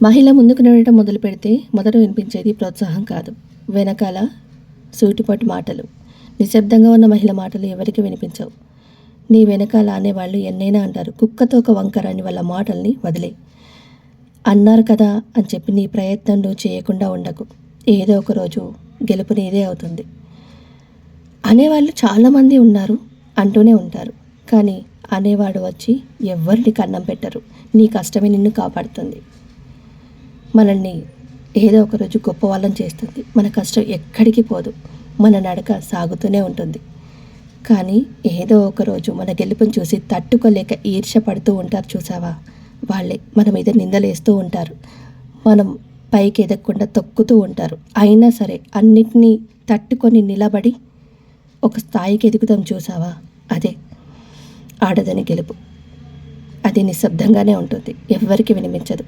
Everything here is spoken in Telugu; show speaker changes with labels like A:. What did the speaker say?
A: మహిళ ముందుకు నడవడం మొదలు పెడితే మొదట వినిపించేది ప్రోత్సాహం కాదు, వెనకాల సూటిపోటి మాటలు. నిశ్శబ్దంగా ఉన్న మహిళ మాటలు ఎవరికి వినిపించవు. నీ వెనకాల అనేవాళ్ళు ఎన్నైనా అంటారు. కుక్కతో ఒక వంకర అని వాళ్ళ మాటల్ని వదిలే. అన్నారు కదా అని చెప్పి నీ ప్రయత్నం నువ్వు చేయకుండా ఉండకు. ఏదో ఒక రోజు గెలుపు నీదే అవుతుంది. అనేవాళ్ళు చాలామంది ఉన్నారు, అంటూనే ఉంటారు. కానీ అనేవాడు వచ్చి ఎవ్వరిని కన్నం పెట్టరు. నీ కష్టమే నిన్ను కాపాడుతుంది. మనల్ని ఏదో ఒకరోజు గొప్ప వాళ్ళని చేస్తుంది. మన కష్టం ఎక్కడికి పోదు, మన నడక సాగుతూనే ఉంటుంది. కానీ ఏదో ఒకరోజు మన గెలుపుని చూసి తట్టుకోలేక ఈర్ష్య పడుతూ ఉంటారు చూసావా, వాళ్ళే మన మీద నిందలేస్తూ ఉంటారు. మనం పైకి ఎదగకుండా తొక్కుతూ ఉంటారు. అయినా సరే అన్నిటినీ తట్టుకొని నిలబడి ఒక స్థాయికి ఎదుగుతాం చూసావా, అదే ఆడదని గెలుపు. అది నిశ్శబ్దంగానే ఉంటుంది, ఎవ్వరికి వినిపించదు.